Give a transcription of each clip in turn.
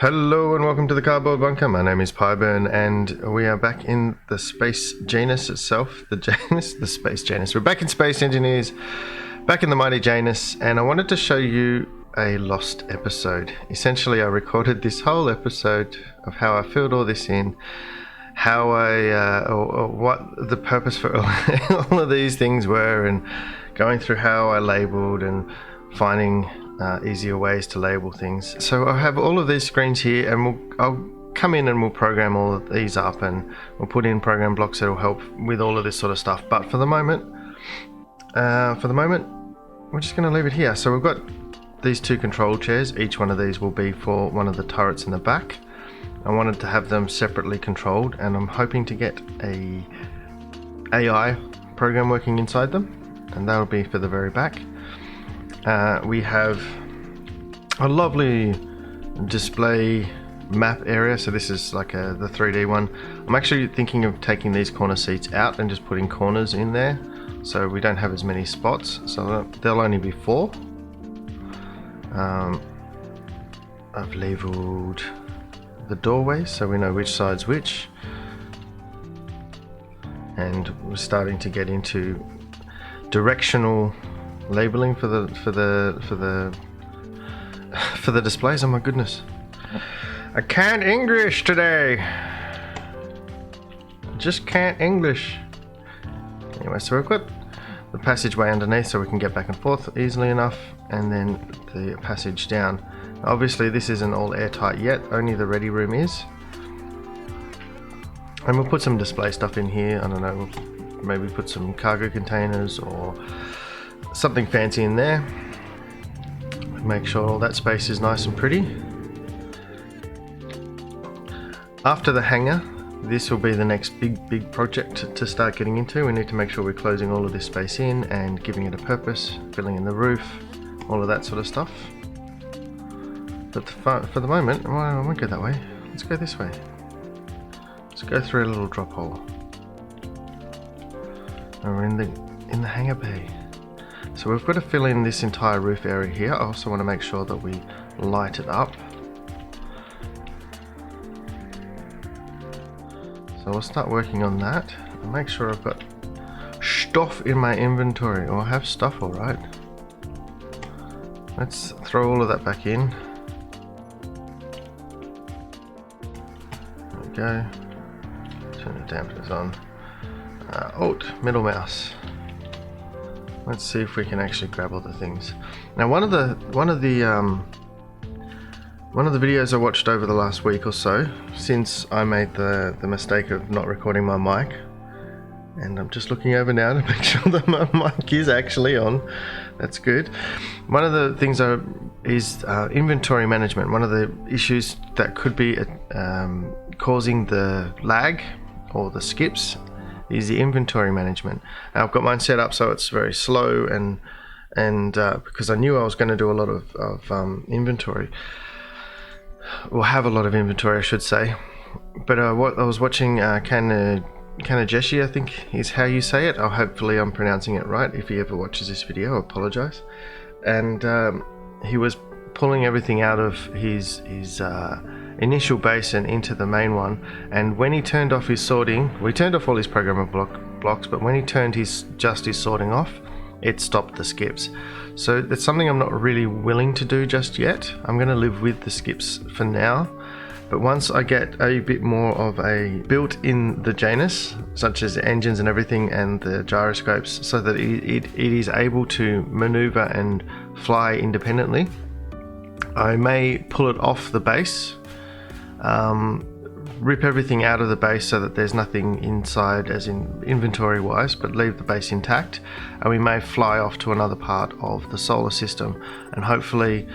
Hello and welcome to the Cardboard Bunker. My name is Pieburn and we are back in the space Janus itself. The space Janus. We're back in Space Engineers, back in the mighty Janus, and I wanted to show you a lost episode. Essentially, I recorded this whole episode of how I filled all this in, how or what the purpose for all of these things were, and going through how I labeled and finding easier ways to label things. So I have all of these screens here, and I'll come in and we'll program all of these up, and we'll put in program blocks that will help with all of this sort of stuff. But for the moment, we're just going to leave it here. So we've got these two control chairs. Each one of these will be for one of the turrets in the back. I wanted to have them separately controlled, and I'm hoping to get a AI program working inside them, and that'll be for the very back. We have a lovely display map area, so this is like the 3D one. I'm actually thinking of taking these corner seats out and just putting corners in there, so we don't have as many spots, so there'll only be 4. I've labelled the doorways so we know which side's which, and we're starting to get into directional labeling for the displays. Oh my goodness, I can't English today. I just can't English. Anyway, so we've got the passageway underneath so we can get back and forth easily enough, and then the passage down. Obviously this isn't all airtight yet, only the ready room is. And we'll put some display stuff in here. I don't know, we'll maybe put some cargo containers or something fancy in there. Make sure all that space is nice and pretty. After the hangar, this will be the next big project to start getting into. We need to make sure we're closing all of this space in and giving it a purpose, filling in the roof, all of that sort of stuff. But for the moment, well, I won't go that way. Let's go this way. Let's go through a little drop hole. And we're in the hangar bay. So we've got to fill in this entire roof area here. I also want to make sure that we light it up. So we'll start working on that and make sure I've got stuff in my inventory. Oh, I have stuff, all right. Let's throw all of that back in. There we go. Turn the dampeners on. Alt, middle mouse. Let's see if we can actually grab all the things. Now, one of the videos I watched over the last week or so, since I made the mistake of not recording my mic, and I'm just looking over now to make sure that my mic is actually on. That's good. One of the things is inventory management. One of the issues that could be causing the lag or the skips is the inventory management. Now, I've got mine set up so it's very slow, and because I knew I was going to do a lot of inventory, or have a lot of inventory, I should say. But what I was watching, Kanajeshi, I think is how you say it. Hopefully I'm pronouncing it right. If he ever watches this video, I apologize. And he was pulling everything out of his initial base and into the main one, and when he turned off his sorting, we turned off all his programmable blocks, but when he turned his sorting off, it stopped the skips. So that's something I'm not really willing to do just yet. I'm going to live with the skips for now, but once I get a bit more of a built in the Janus, such as the engines and everything and the gyroscopes, so that it is able to maneuver and fly independently, I may pull it off the base, rip everything out of the base so that there's nothing inside as in inventory wise, but leave the base intact, and we may fly off to another part of the solar system, and hopefully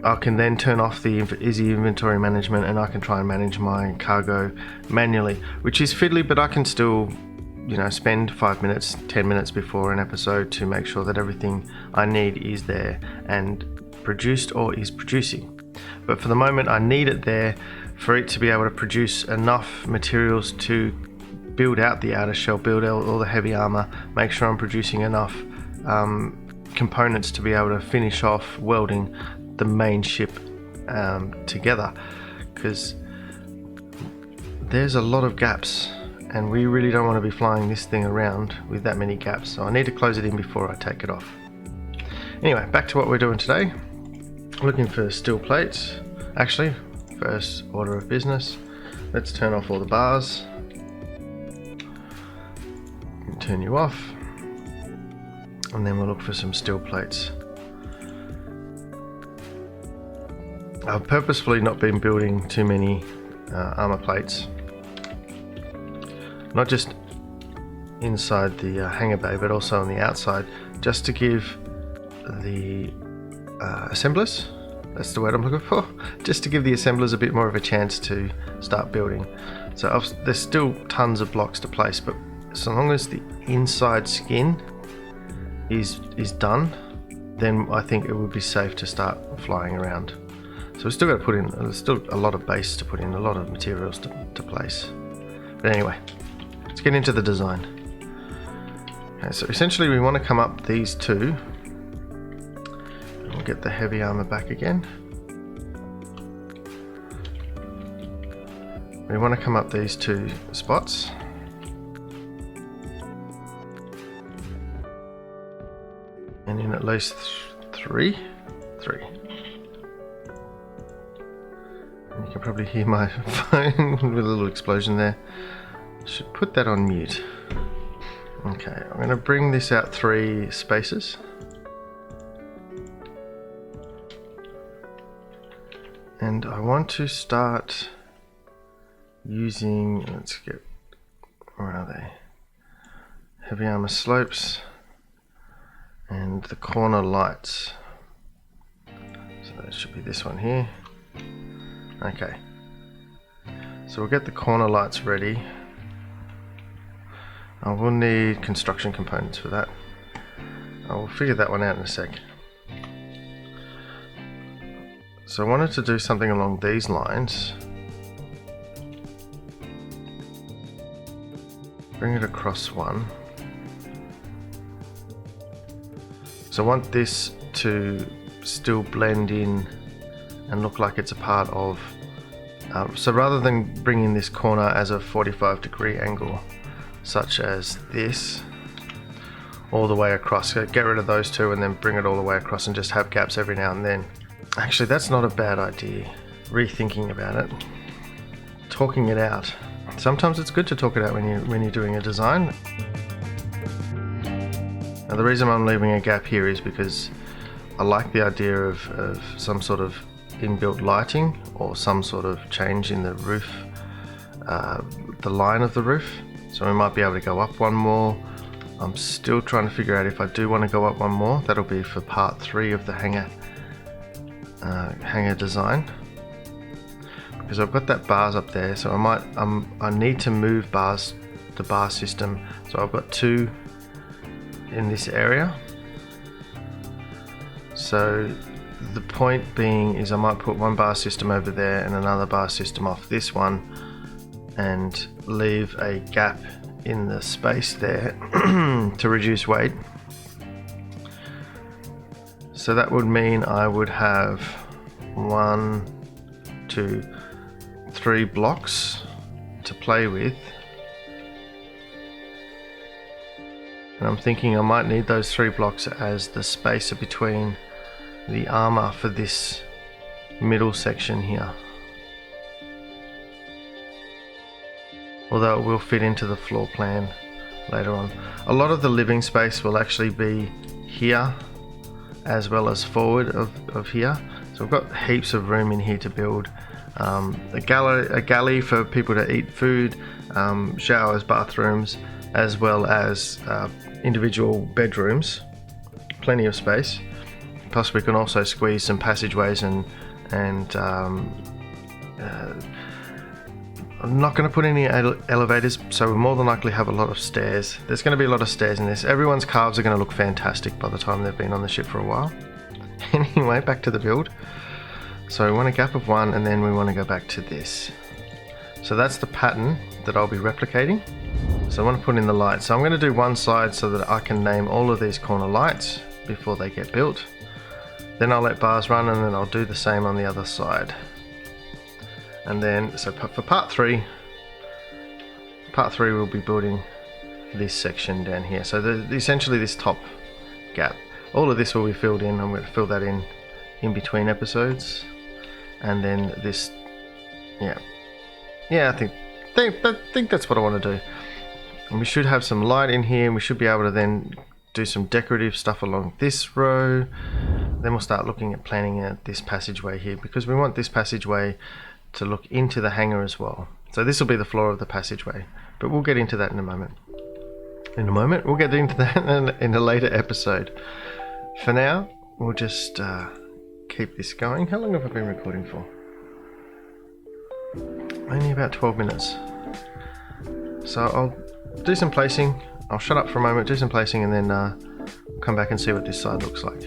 I can then turn off the easy inventory management and I can try and manage my cargo manually, which is fiddly, but I can still, you know, spend 5 minutes, 10 minutes before an episode to make sure that everything I need is there and produced or is producing. But for the moment I need it there for it to be able to produce enough materials to build out the outer shell, build out all the heavy armor, make sure I'm producing enough components to be able to finish off welding the main ship together, because there's a lot of gaps and we really don't want to be flying this thing around with that many gaps, so I need to close it in before I take it off. Anyway, back to what we're doing today. Looking for steel plates. Actually, first order of business, let's turn off all the bars. Turn you off, and then we'll look for some steel plates. I've purposefully not been building too many armor plates, not just inside the hangar bay but also on the outside, just to give the assemblers, that's the word I'm looking for, just to give the assemblers a bit more of a chance to start building. So there's still tons of blocks to place, but so long as the inside skin is done, then I think it would be safe to start flying around. So we've still got to put in, there's still a lot of base to put in, a lot of materials to place. But anyway, let's get into the design. Okay, so essentially we want to come up these two. We'll get the heavy armor back again. We want to come up these two spots. And in at least three. And you can probably hear my phone with a little explosion there. Should put that on mute. Okay, I'm going to bring this out 3 spaces. And I want to start using, let's get, where are they? Heavy armor slopes and the corner lights. So that should be this one here. Okay, so we'll get the corner lights ready. I will need construction components for that. I will figure that one out in a sec. So I wanted to do something along these lines. Bring it across one. So I want this to still blend in and look like it's a part of, so rather than bringing this corner as a 45-degree angle, such as this, all the way across, get rid of those two and then bring it all the way across and just have gaps every now and then. Actually, that's not a bad idea. Rethinking about it, talking it out. Sometimes it's good to talk it out when you're doing a design. Now the reason I'm leaving a gap here is because I like the idea of some sort of inbuilt lighting or some sort of change in the roof, the line of the roof. So we might be able to go up one more. I'm still trying to figure out if I do want to go up one more. That'll be for part 3 of the hangar design, because I've got that bars up there, so I need to move bars, the bar system. So I've got 2 in this area. So the point being is I might put one bar system over there and another bar system off this one and leave a gap in the space there to reduce weight. So that would mean I would have 1, 2, 3 blocks to play with. And I'm thinking I might need those 3 blocks as the spacer between the armor for this middle section here. Although it will fit into the floor plan later on. A lot of the living space will actually be here as well as forward of here. So we've got heaps of room in here to build a galley for people to eat food, showers, bathrooms, as well as individual bedrooms. Plenty of space. Plus we can also squeeze some passageways and I'm not going to put any elevators, so we'll more than likely have a lot of stairs. There's going to be a lot of stairs in this. Everyone's calves are going to look fantastic by the time they've been on the ship for a while. Anyway, back to the build. So we want a gap of 1 and then we want to go back to this. So that's the pattern that I'll be replicating. So I want to put in the lights. So I'm going to do one side so that I can name all of these corner lights before they get built. Then I'll let bars run, and then I'll do the same on the other side. And then, so for part three we'll be building this section down here. So essentially this top gap, all of this will be filled in. I'm going to fill that in between episodes. And then this, yeah, I think that's what I want to do. And we should have some light in here, and we should be able to then do some decorative stuff along this row. Then we'll start looking at planning out this passageway here, because we want this passageway to look into the hangar as well. So this will be the floor of the passageway, but we'll get into that in a moment. We'll get into that in a later episode. For now, we'll just keep this going. How long have I been recording for? Only about 12 minutes. So I'll do some placing. I'll shut up for a moment, do some placing, and then come back and see what this side looks like.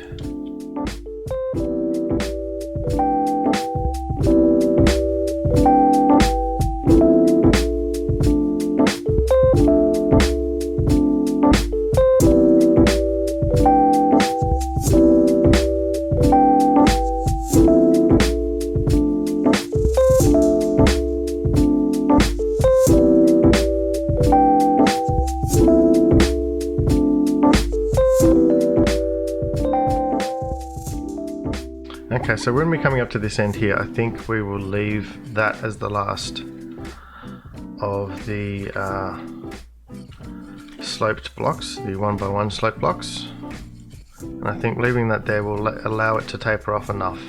Okay, so when we're coming up to this end here, I think we will leave that as the last of the sloped blocks, the 1x1 slope blocks. And I think leaving that there will allow it to taper off enough.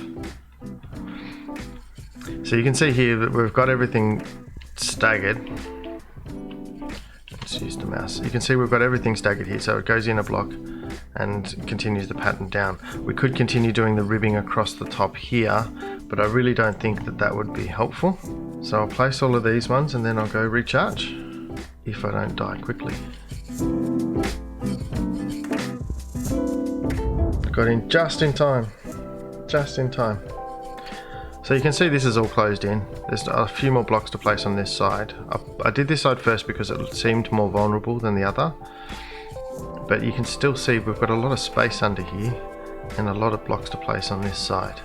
So you can see here that we've got everything staggered. Let's use the mouse. You can see we've got everything staggered here, so it goes in a block and continues the pattern down. We could continue doing the ribbing across the top here, but I really don't think that would be helpful. So I'll place all of these ones and then I'll go recharge if I don't die quickly. Got in just in time. So you can see this is all closed in. There's a few more blocks to place on this side. I did this side first because it seemed more vulnerable than the other. But you can still see we've got a lot of space under here and a lot of blocks to place on this side.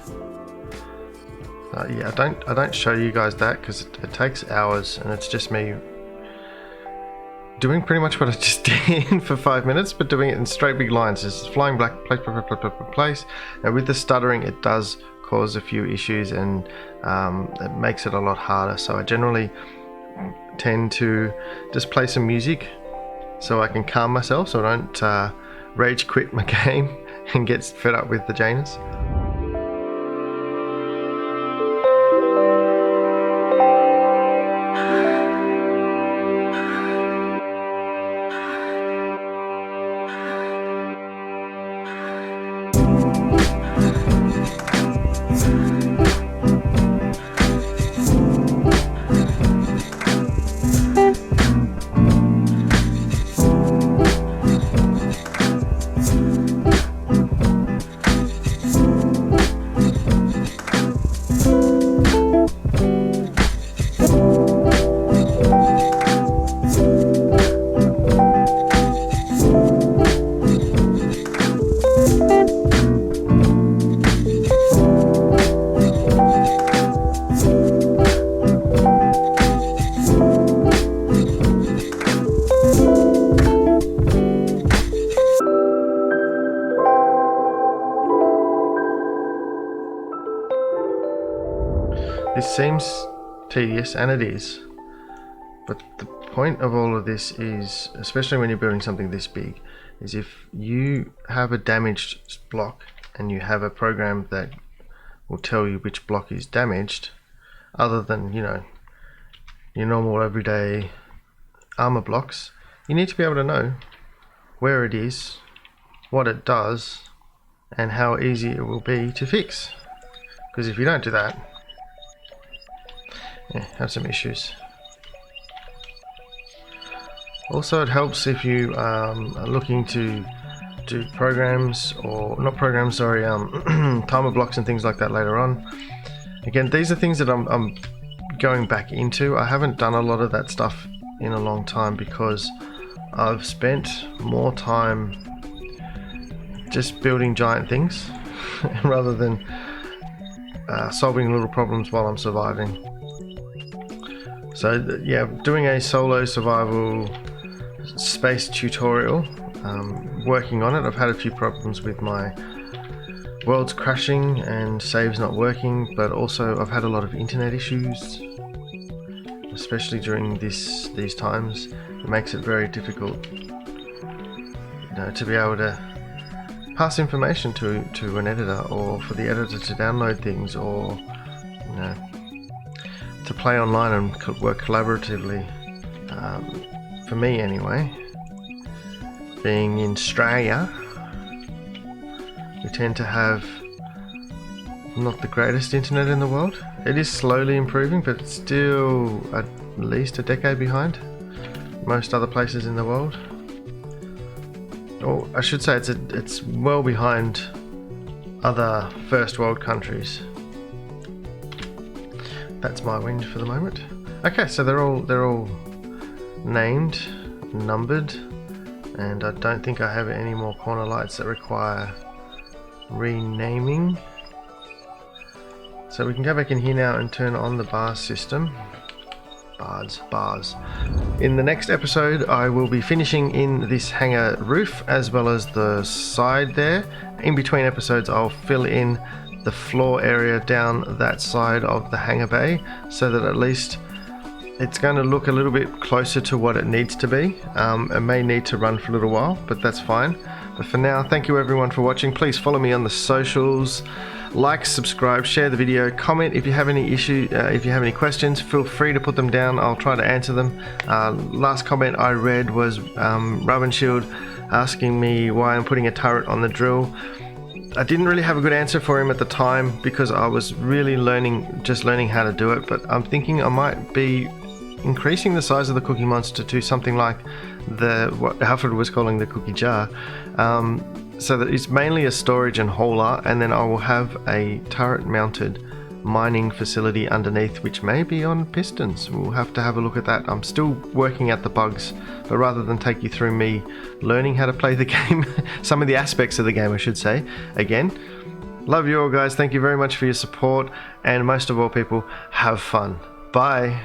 Yeah, I don't show you guys that because it takes hours, and it's just me doing pretty much what I just did for 5 minutes, but doing it in straight big lines. Just flying black place. And with the stuttering, it does cause a few issues, and it makes it a lot harder. So I generally tend to just play some music so I can calm myself, so I don't rage quit my game and get fed up with the Janus. This seems tedious, and it is, but the point of all of this is, especially when you're building something this big, is if you have a damaged block and you have a program that will tell you which block is damaged, other than, you know, your normal everyday armor blocks, you need to be able to know where it is, what it does, and how easy it will be to fix. Because if you don't do that, have some issues. Also, it helps if you are looking to do programs, or not programs, sorry, timer blocks and things like that later on. Again, these are things that I'm going back into. I haven't done a lot of that stuff in a long time because I've spent more time just building giant things rather than solving little problems while I'm surviving. So yeah, doing a solo survival space tutorial, working on it. I've had a few problems with my worlds crashing and saves not working, but also I've had a lot of internet issues, especially during these times. It makes it very difficult, to be able to pass information to an editor, or for the editor to download things, or to play online and work collaboratively. For me anyway, being in Australia, we tend to have not the greatest internet in the world. It is slowly improving, but it's still at least a decade behind most other places in the world. Or I should say it's well behind other first world countries. That's my wind for the moment. Okay, so they're all named, numbered, and I don't think I have any more corner lights that require renaming. So we can go back in here now and turn on the bar system. Bars. In the next episode, I will be finishing in this hangar roof as well as the side there. In between episodes, I'll fill in the floor area down that side of the hangar bay, so that at least it's going to look a little bit closer to what it needs to be. It may need to run for a little while, but that's fine. But for now, thank you everyone for watching. Please follow me on the socials, like, subscribe, share the video, comment if you have any if you have any questions, feel free to put them down. I'll try to answer them. Last comment I read was Rub and Shield asking me why I'm putting a turret on the drill. I didn't really have a good answer for him at the time because I was really learning how to do it, but I'm thinking I might be increasing the size of the cookie monster to something like what Alfred was calling the cookie jar, so that it's mainly a storage and hauler, and then I will have a turret mounted mining facility underneath, which may be on pistons. We'll have to have a look at that. I'm still working out the bugs, but rather than take you through me learning how to play the game, some of the aspects of the game I should say, again, love you all guys, thank you very much for your support, and most of all people, have fun. Bye.